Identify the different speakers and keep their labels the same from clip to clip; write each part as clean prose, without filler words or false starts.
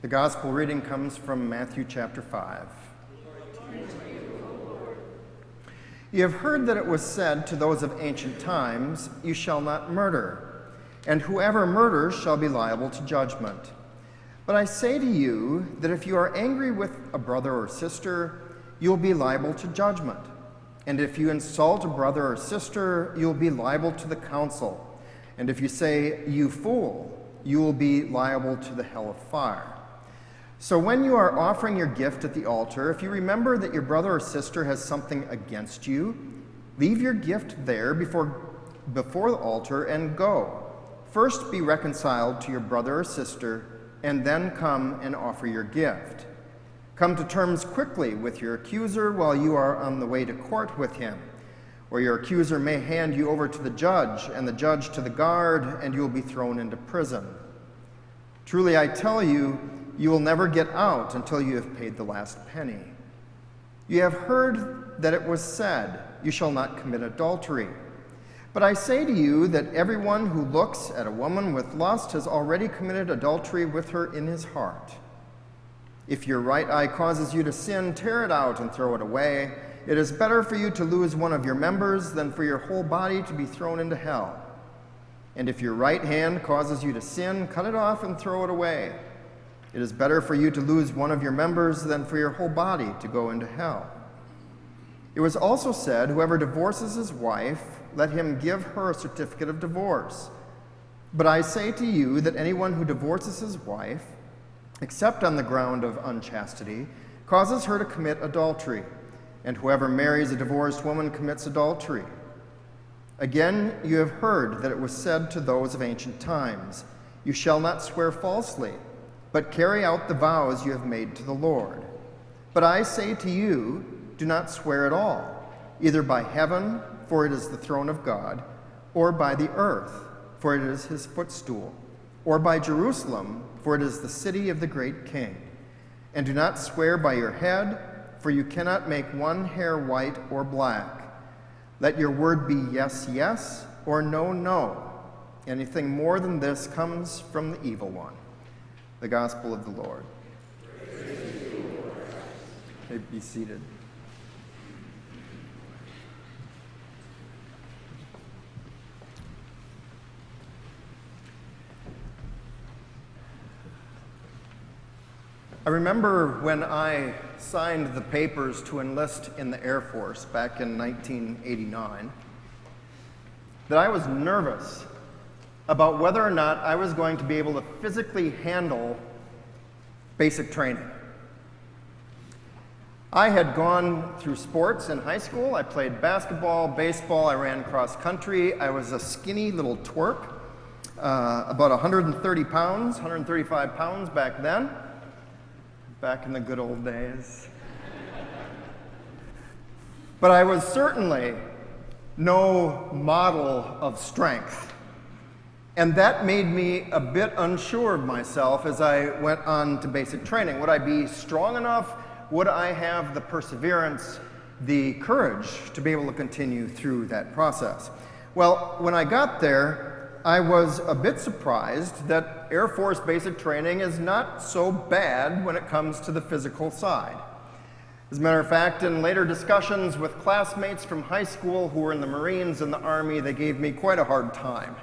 Speaker 1: The gospel reading comes from Matthew chapter 5. You have heard that it was said to those of ancient times, "You shall not murder, and whoever murders shall be liable to judgment." But I say to you that if you are angry with a brother or sister, you will be liable to judgment. And if you insult a brother or sister, you will be liable to the council. And if you say, "You fool," you will be liable to the hell of fire. So when you are offering your gift at the altar, if you remember that your brother or sister has something against you, leave your gift there before the altar and go. First be reconciled to your brother or sister, and then come and offer your gift. Come to terms quickly with your accuser while you are on the way to court with him, or your accuser may hand you over to the judge, and the judge to the guard, and you will be thrown into prison. Truly I tell you, you will never get out until you have paid the last penny. You have heard that it was said, "You shall not commit adultery." But I say to you that everyone who looks at a woman with lust has already committed adultery with her in his heart. If your right eye causes you to sin, tear it out and throw it away. It is better for you to lose one of your members than for your whole body to be thrown into hell. And if your right hand causes you to sin, cut it off and throw it away. It is better for you to lose one of your members than for your whole body to go into hell. It was also said, "Whoever divorces his wife, let him give her a certificate of divorce." But I say to you that anyone who divorces his wife, except on the ground of unchastity, causes her to commit adultery, and whoever marries a divorced woman commits adultery. Again, you have heard that it was said to those of ancient times, "You shall not swear falsely, but carry out the vows you have made to the Lord." But I say to you, do not swear at all, either by heaven, for it is the throne of God, or by the earth, for it is his footstool, or by Jerusalem, for it is the city of the great King. And do not swear by your head, for you cannot make one hair white or black. Let your word be yes, yes, or no, no. Anything more than this comes from the evil one. The gospel of the Lord. You may be seated. I remember when I signed the papers to enlist in the Air Force back in 1989, that I was nervous about whether or not I was going to be able to physically handle basic training. I had gone through sports in high school. I played basketball, baseball, I ran cross country. I was a skinny little twerp, about 130 pounds, 135 pounds back then, back in the good old days. But I was certainly no model of strength. And that made me a bit unsure of myself as I went on to basic training. Would I be strong enough? Would I have the perseverance, the courage to be able to continue through that process? Well, when I got there, I was a bit surprised that Air Force basic training is not so bad when it comes to the physical side. As a matter of fact, in later discussions with classmates from high school who were in the Marines and the Army, they gave me quite a hard time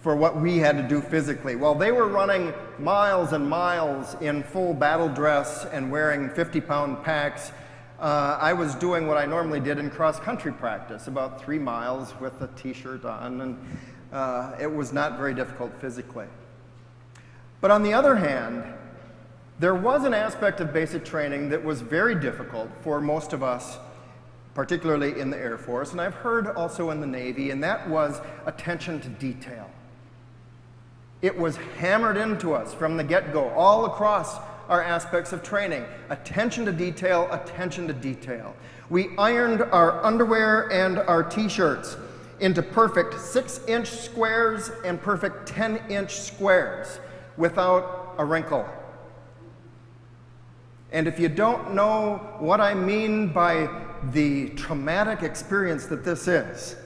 Speaker 1: for what we had to do physically. While they were running miles and miles in full battle dress and wearing 50-pound packs, I was doing what I normally did in cross-country practice, about 3 miles with a t-shirt on, and it was not very difficult physically. But on the other hand, there was an aspect of basic training that was very difficult for most of us, particularly in the Air Force, and I've heard also in the Navy, and that was attention to detail. It was hammered into us from the get-go, all across our aspects of training. Attention to detail, attention to detail. We ironed our underwear and our t-shirts into perfect 6-inch squares and perfect 10-inch squares without a wrinkle. And if you don't know what I mean by the traumatic experience that this is,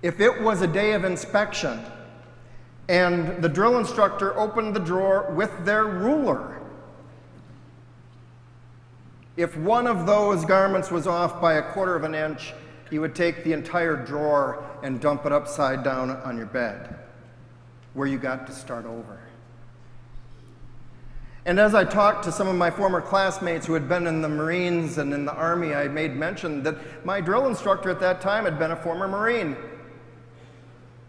Speaker 1: if it was a day of inspection And the drill instructor opened the drawer with their ruler. If one of those garments was off by 1/4 of an inch, he would take the entire drawer and dump it upside down on your bed, where you got to start over. And as I talked to some of my former classmates who had been in the Marines and in the Army, I made mention that my drill instructor at that time had been a former Marine.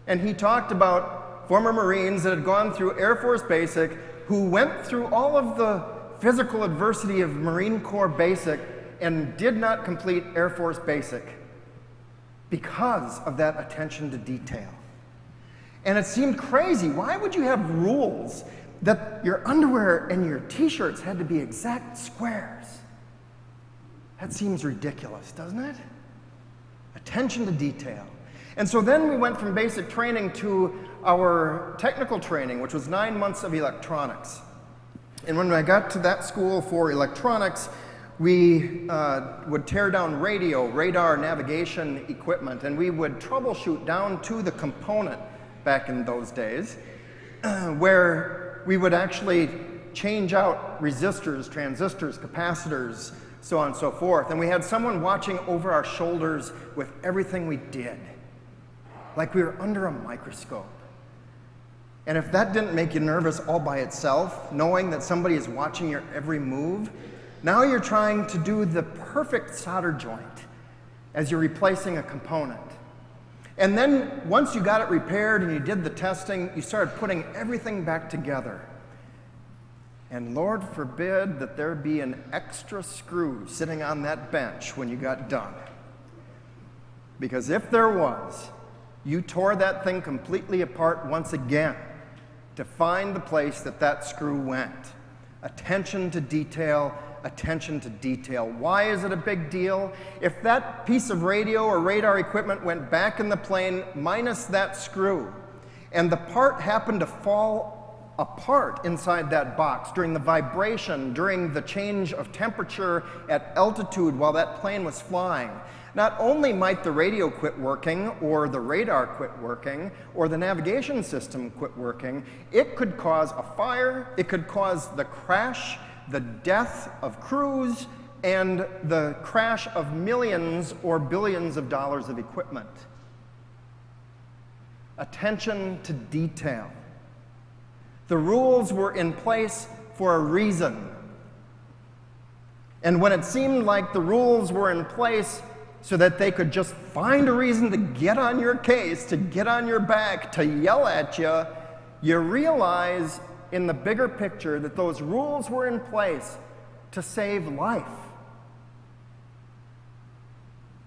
Speaker 1: And he talked about former Marines that had gone through Air Force Basic, who went through all of the physical adversity of Marine Corps Basic and did not complete Air Force Basic because of that attention to detail. And it seemed crazy. Why would you have rules that your underwear and your t-shirts had to be exact squares? That seems ridiculous, doesn't it? Attention to detail. And so then we went from basic training to our technical training, which was 9 months of electronics. And when I got to that school for electronics, we would tear down radio, radar, navigation equipment, and we would troubleshoot down to the component back in those days, where we would actually change out resistors, transistors, capacitors, so on and so forth. And we had someone watching over our shoulders with everything we did, like we were under a microscope. And if that didn't make you nervous all by itself, knowing that somebody is watching your every move, now you're trying to do the perfect solder joint as you're replacing a component. And then once you got it repaired and you did the testing, you started putting everything back together. And Lord forbid that there be an extra screw sitting on that bench when you got done. Because if there was, you tore that thing completely apart once again to find the place that that screw went. Attention to detail, attention to detail. Why is it a big deal? If that piece of radio or radar equipment went back in the plane minus that screw, and the part happened to fall apart inside that box during the vibration, during the change of temperature at altitude while that plane was flying, not only might the radio quit working, or the radar quit working, or the navigation system quit working, it could cause a fire, it could cause the crash, the death of crews, and the crash of millions or billions of dollars of equipment. Attention to detail. The rules were in place for a reason. And when it seemed like the rules were in place so that they could just find a reason to get on your case, to get on your back, to yell at you, you realize in the bigger picture that those rules were in place to save life,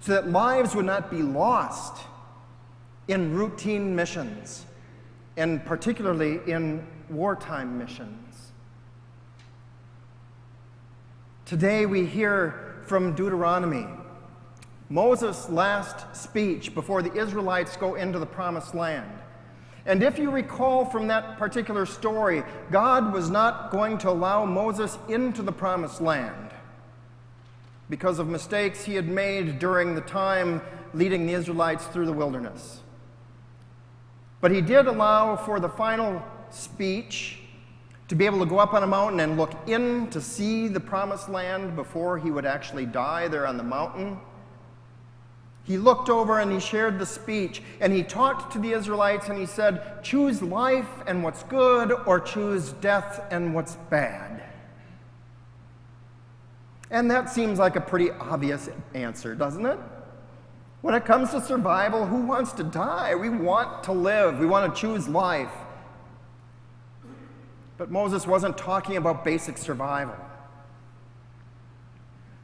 Speaker 1: so that lives would not be lost in routine missions, and particularly in wartime missions. Today we hear from Deuteronomy, Moses' last speech before the Israelites go into the Promised Land. And if you recall from that particular story, God was not going to allow Moses into the Promised Land because of mistakes he had made during the time leading the Israelites through the wilderness. But he did allow for the final speech to be able to go up on a mountain and look in to see the Promised Land before he would actually die there on the mountain. He looked over and he shared the speech, and he talked to the Israelites and he said, choose life and what's good, or choose death and what's bad. And that seems like a pretty obvious answer, doesn't it? When it comes to survival, who wants to die? We want to live. We want to choose life. But Moses wasn't talking about basic survival.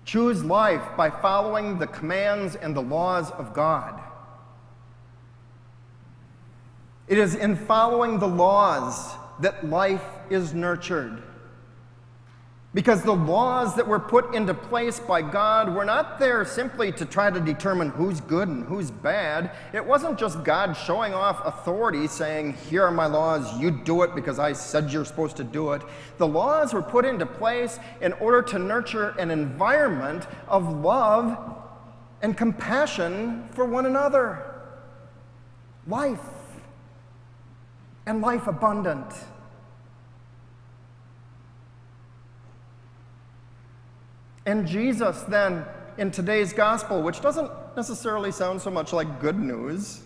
Speaker 1: Choose life by following the commands and the laws of God. It is in following the laws that life is nurtured. Because the laws that were put into place by God were not there simply to try to determine who's good and who's bad. It wasn't just God showing off authority, saying, here are my laws, you do it because I said you're supposed to do it. The laws were put into place in order to nurture an environment of love and compassion for one another. Life. and life abundant. And Jesus then, in today's gospel, which doesn't necessarily sound so much like good news,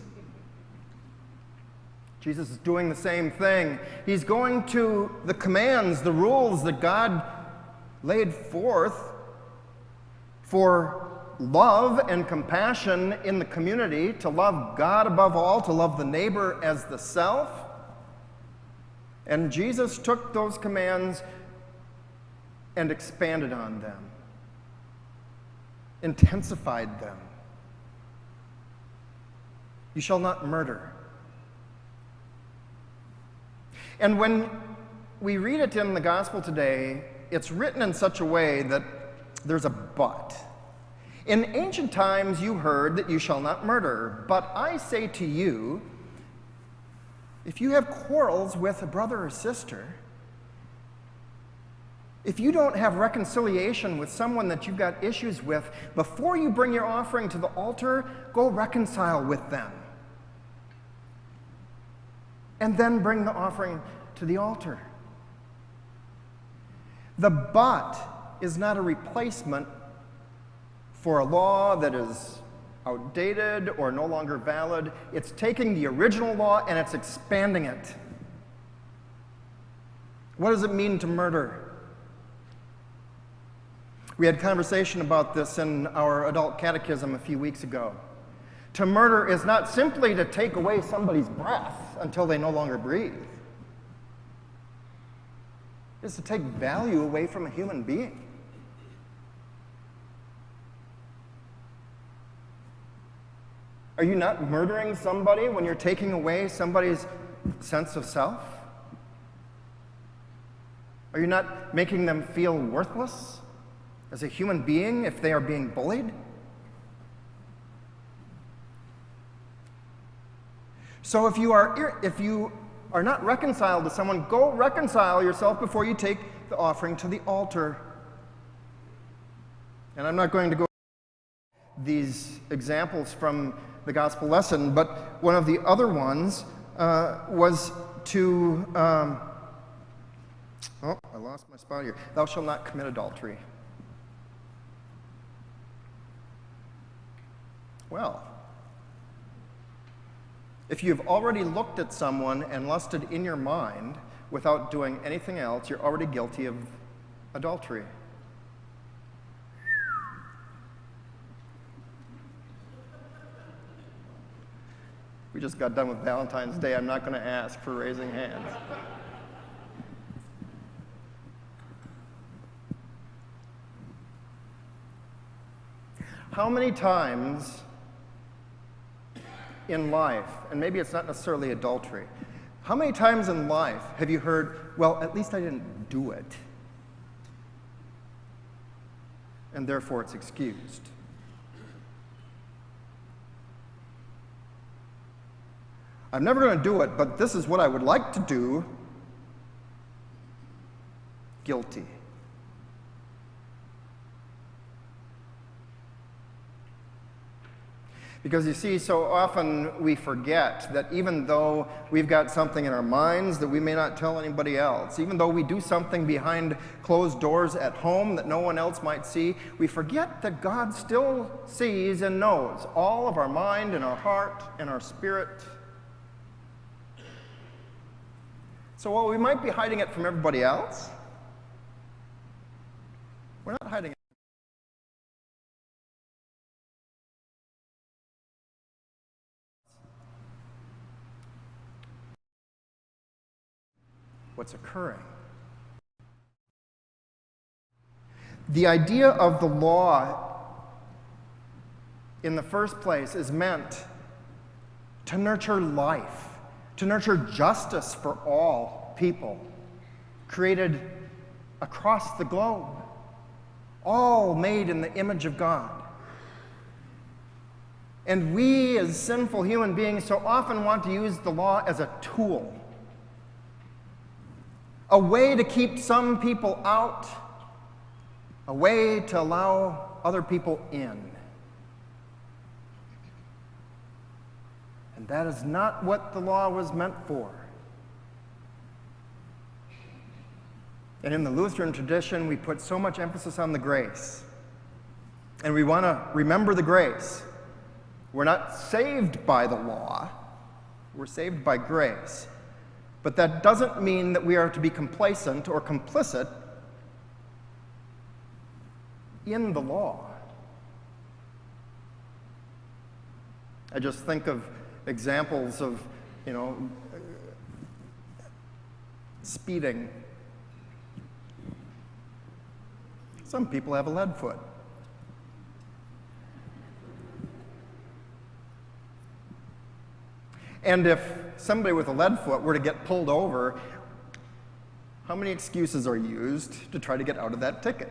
Speaker 1: Jesus is doing the same thing. He's going to the commands, the rules that God laid forth for love and compassion in the community, to love God above all, to love the neighbor as the self. And Jesus took those commands and expanded on them, intensified them. You shall not murder. And when we read it in the gospel today, it's written in such a way that there's a but. In ancient times you heard that you shall not murder, but I say to you, if you have quarrels with a brother or sister, if you don't have reconciliation with someone that you've got issues with, before you bring your offering to the altar, go reconcile with them. And then bring the offering to the altar. The but is not a replacement for a law that is outdated or no longer valid. It's taking the original law and it's expanding it. What does it mean to murder? We had conversation about this in our adult catechism a few weeks ago. To murder is not simply to take away somebody's breath until they no longer breathe. It's to take value away from a human being. Are you not murdering somebody when you're taking away somebody's sense of self? Are you not making them feel worthless as a human being if they are being bullied? So if you are not reconciled to someone, go reconcile yourself before you take the offering to the altar. And I'm not going to go these examples from the gospel lesson, but one of the other ones was to, I lost my spot here. Thou shalt not commit adultery. Well, if you've already looked at someone and lusted in your mind without doing anything else, you're already guilty of adultery. We just got done with Valentine's Day. I'm not going to ask for raising hands. How many times in life, and maybe it's not necessarily adultery, how many times in life have you heard, well, at least I didn't do it, and therefore it's excused? I'm never going to do it, but this is what I would like to do. Guilty. Because you see, so often we forget that even though we've got something in our minds that we may not tell anybody else, even though we do something behind closed doors at home that no one else might see, we forget that God still sees and knows all of our mind and our heart and our spirit. So while we might be hiding it from everybody else, we're not hiding it. What's occurring? The idea of the law in the first place is meant to nurture life, to nurture justice for all people created across the globe, all made in the image of God. And we as sinful human beings so often want to use the law as a tool, a way to keep some people out, a way to allow other people in. And that is not what the law was meant for. And in the Lutheran tradition, we put so much emphasis on the grace. And we want to remember the grace. We're not saved by the law. We're saved by grace. But that doesn't mean that we are to be complacent or complicit in the law. I just think of examples of, speeding. Some people have a lead foot. And if somebody with a lead foot were to get pulled over, how many excuses are used to try to get out of that ticket?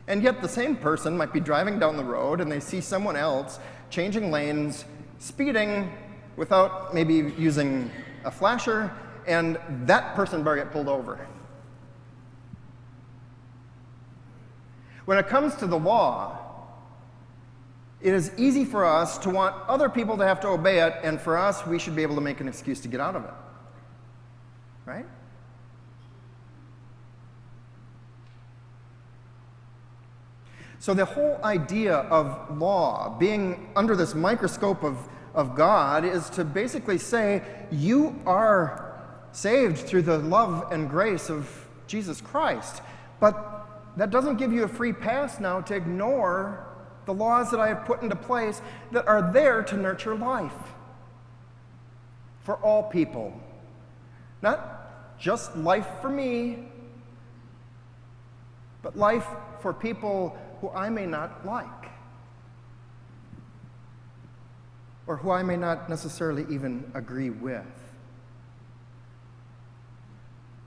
Speaker 1: And yet the same person might be driving down the road and they see someone else changing lanes, speeding without maybe using a flasher, and that person better get pulled over. When it comes to the law, it is easy for us to want other people to have to obey it, and for us, we should be able to make an excuse to get out of it. Right? So the whole idea of law being under this microscope of God is to basically say, you are saved through the love and grace of Jesus Christ. But that doesn't give you a free pass now to ignore the laws that I have put into place that are there to nurture life for all people. Not just life for me, but life for people who I may not like, or who I may not necessarily even agree with.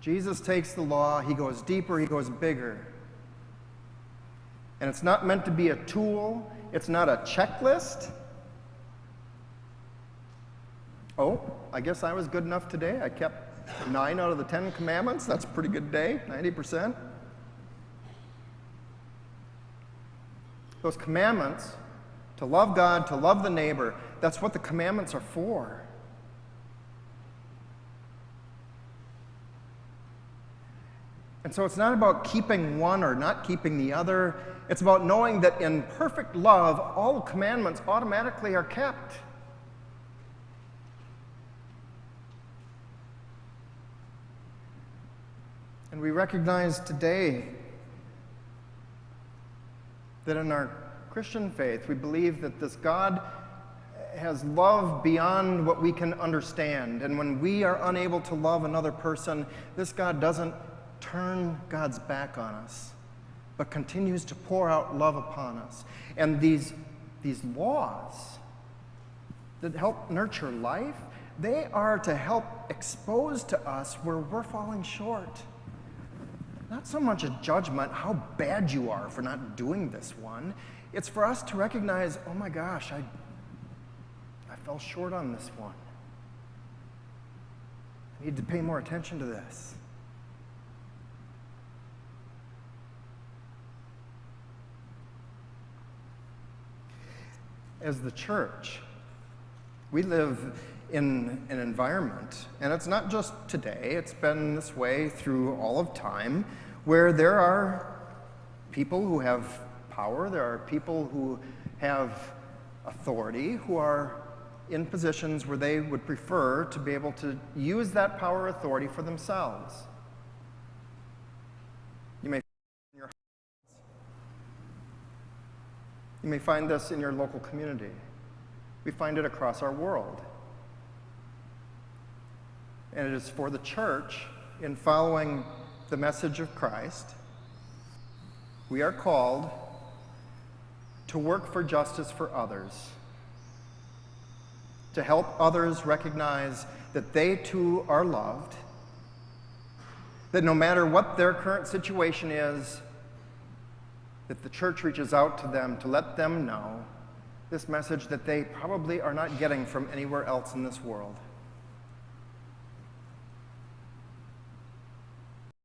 Speaker 1: Jesus takes the law, he goes deeper, he goes bigger. And it's not meant to be a tool, it's not a checklist. Oh, I guess I was good enough today. I kept 9 out of the 10 commandments. That's a pretty good day, 90%. Those commandments, to love God, to love the neighbor, that's what the commandments are for. And so it's not about keeping one or not keeping the other. It's about knowing that in perfect love, all the commandments automatically are kept. And we recognize today that in our Christian faith, we believe that this God has love beyond what we can understand. And when we are unable to love another person, this God doesn't turn God's back on us, but continues to pour out love upon us. And these laws that help nurture life, they are to help expose to us where we're falling short. Not so much a judgment, how bad you are for not doing this one. It's for us to recognize, oh my gosh, I fell short on this one. I need to pay more attention to this. As the church, we live in an environment, and it's not just today, it's been this way through all of time, where there are people who have power, there are people who have authority, who are in positions where they would prefer to be able to use that power or authority for themselves. You may find this in your local community. We find it across our world. And it is for the church, in following the message of Christ, we are called to work for justice for others, to help others recognize that they too are loved, that no matter what their current situation is, that the church reaches out to them to let them know this message that they probably are not getting from anywhere else in this world.